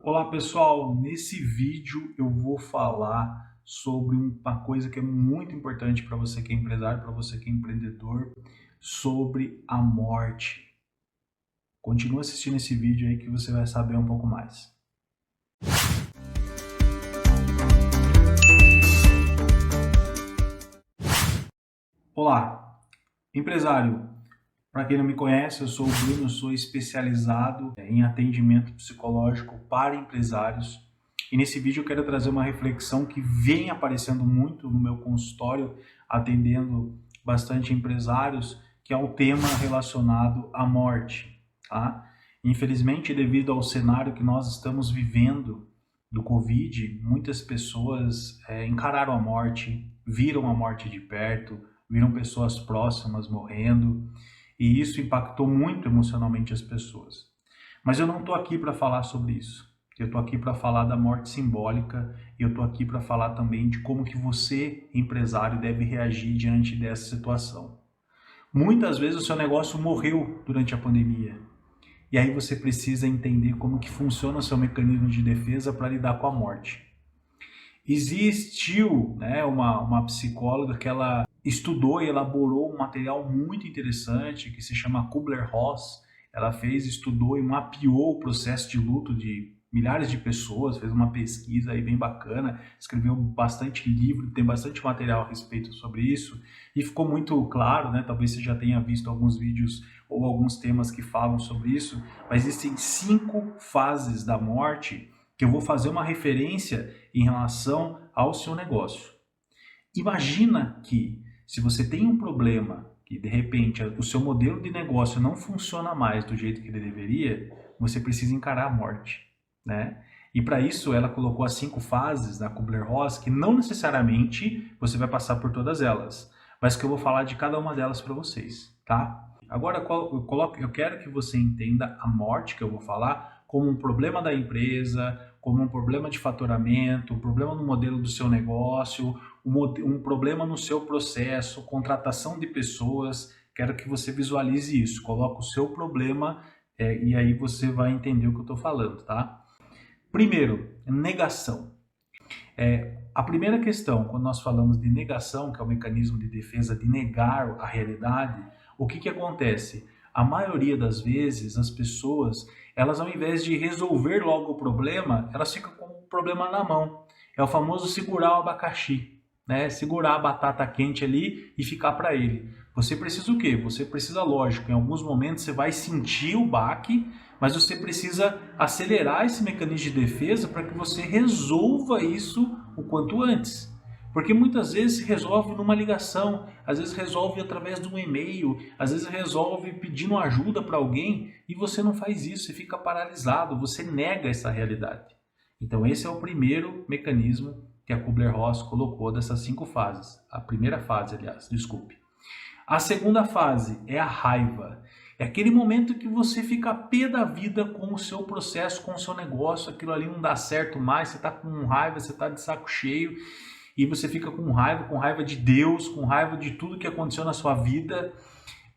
Olá pessoal, nesse vídeo eu vou falar sobre uma coisa que é muito importante para você que é empresário, para você que é empreendedor, sobre a morte. Continua assistindo esse vídeo aí que você vai saber um pouco mais. Olá, empresário. Para quem não me conhece, eu sou o Bruno, sou especializado em atendimento psicológico para empresários. E nesse vídeo eu quero trazer uma reflexão que vem aparecendo muito no meu consultório, atendendo bastante empresários, que é o tema relacionado à morte. Tá? Infelizmente, devido ao cenário que nós estamos vivendo do Covid, muitas pessoas encararam a morte, viram a morte de perto, viram pessoas próximas morrendo, e isso impactou muito emocionalmente as pessoas. Mas eu não estou aqui para falar sobre isso. Eu estou aqui para falar da morte simbólica e eu estou aqui para falar também de como que você, empresário, deve reagir diante dessa situação. Muitas vezes o seu negócio morreu durante a pandemia e aí você precisa entender como que funciona o seu mecanismo de defesa para lidar com a morte. Existiu, né, uma psicóloga que ela estudou e elaborou um material muito interessante que se chama Kubler-Ross. Ela estudou e mapeou o processo de luto de milhares de pessoas, fez uma pesquisa aí bem bacana, escreveu bastante livro, tem bastante material a respeito sobre isso e ficou muito claro, né? Talvez você já tenha visto alguns vídeos ou alguns temas que falam sobre isso, mas existem 5 fases da morte que eu vou fazer uma referência em relação ao seu negócio. Imagina que se você tem um problema, que de repente o seu modelo de negócio não funciona mais do jeito que ele deveria, você precisa encarar a morte, né? E para isso ela colocou as 5 fases da Kubler-Ross, que não necessariamente você vai passar por todas elas, mas que eu vou falar de cada uma delas para vocês, tá? Agora eu quero que você entenda a morte que eu vou falar como um problema da empresa, como um problema de faturamento, um problema no modelo do seu negócio, um problema no seu processo, contratação de pessoas. Quero que você visualize isso, coloque o seu problema e aí você vai entender o que eu estou falando, tá? Primeiro, negação. A primeira questão, quando nós falamos de negação, que é o mecanismo de defesa de negar a realidade, o que acontece? A maioria das vezes, as pessoas, elas ao invés de resolver logo o problema, elas ficam com o problema na mão. É o famoso segurar o abacaxi, né? Segurar a batata quente ali e ficar para ele. Você precisa o quê? Você precisa, lógico, em alguns momentos você vai sentir o baque, mas você precisa acelerar esse mecanismo de defesa para que você resolva isso o quanto antes. Porque muitas vezes se resolve numa ligação, às vezes resolve através de um e-mail, às vezes resolve pedindo ajuda para alguém e você não faz isso, você fica paralisado, você nega essa realidade. Então esse é o primeiro mecanismo que a Kubler-Ross colocou dessas 5 fases. A primeira fase, aliás, desculpe. A segunda fase é a raiva. É aquele momento que você fica pé da vida com o seu processo, com o seu negócio, aquilo ali não dá certo mais, você está com raiva, você está de saco cheio e você fica com raiva de Deus, com raiva de tudo que aconteceu na sua vida.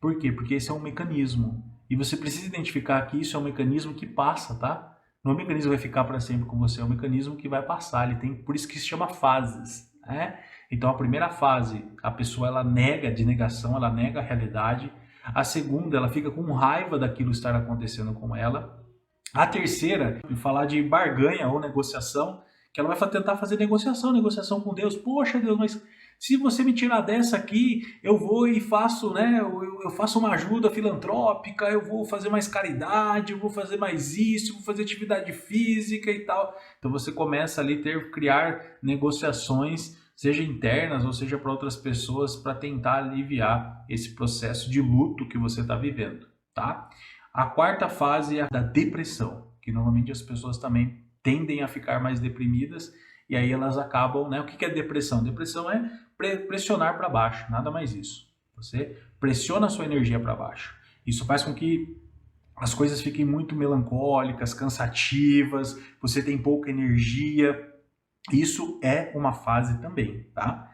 Por quê? Porque esse é um mecanismo. E você precisa identificar que isso é um mecanismo que passa, tá? Não é um mecanismo que vai ficar para sempre com você, é um mecanismo que vai passar. Ele tem, por isso que se chama fases, né? Então a primeira fase, a pessoa ela nega de negação, ela nega a realidade. A segunda, ela fica com raiva daquilo estar acontecendo com ela. A terceira, falar de barganha ou negociação, que ela vai tentar fazer negociação com Deus. Poxa Deus, mas se você me tirar dessa aqui, eu vou e faço, né? Eu faço uma ajuda filantrópica, eu vou fazer mais caridade, eu vou fazer mais isso, vou fazer atividade física e tal. Então você começa ali a criar negociações, seja internas ou seja para outras pessoas, para tentar aliviar esse processo de luto que você está vivendo, tá? A quarta fase é a da depressão, que normalmente as pessoas também tendem a ficar mais deprimidas e aí elas acabam, né? O que é depressão? Depressão é pressionar para baixo, nada mais isso. Você pressiona a sua energia para baixo. Isso faz com que as coisas fiquem muito melancólicas, cansativas, você tem pouca energia. Isso é uma fase também, tá?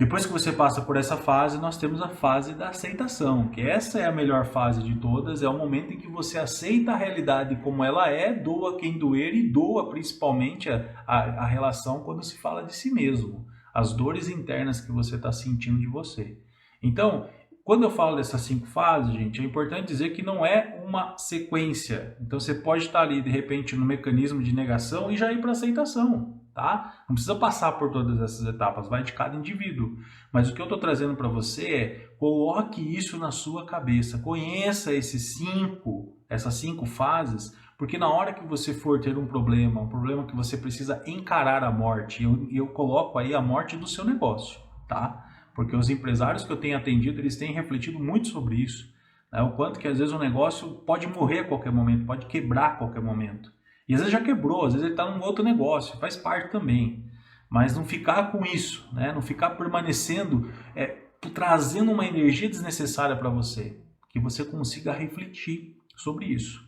Depois que você passa por essa fase, nós temos a fase da aceitação, que essa é a melhor fase de todas, é o momento em que você aceita a realidade como ela é, doa quem doer e doa principalmente a relação quando se fala de si mesmo, as dores internas que você está sentindo de você. Então, quando eu falo dessas 5 fases, gente, é importante dizer que não é uma sequência. Então você pode estar ali, de repente, no mecanismo de negação e já ir para aceitação, tá? Não precisa passar por todas essas etapas, vai de cada indivíduo. Mas o que eu estou trazendo para você é, coloque isso na sua cabeça, conheça essas 5 fases, porque na hora que você for ter um problema que você precisa encarar a morte, eu coloco aí a morte do seu negócio, tá? Porque os empresários que eu tenho atendido, eles têm refletido muito sobre isso, né? O quanto que às vezes o negócio pode morrer a qualquer momento, pode quebrar a qualquer momento. E às vezes já quebrou, às vezes ele está num outro negócio, faz parte também. Mas não ficar com isso, né? Não ficar permanecendo, trazendo uma energia desnecessária para você, que você consiga refletir sobre isso.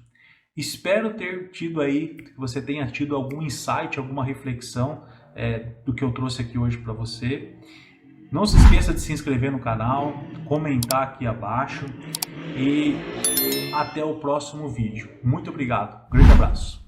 Espero ter tido aí, que você tenha tido algum insight, alguma reflexão do que eu trouxe aqui hoje para você. Não se esqueça de se inscrever no canal, comentar aqui abaixo e até o próximo vídeo. Muito obrigado, grande abraço.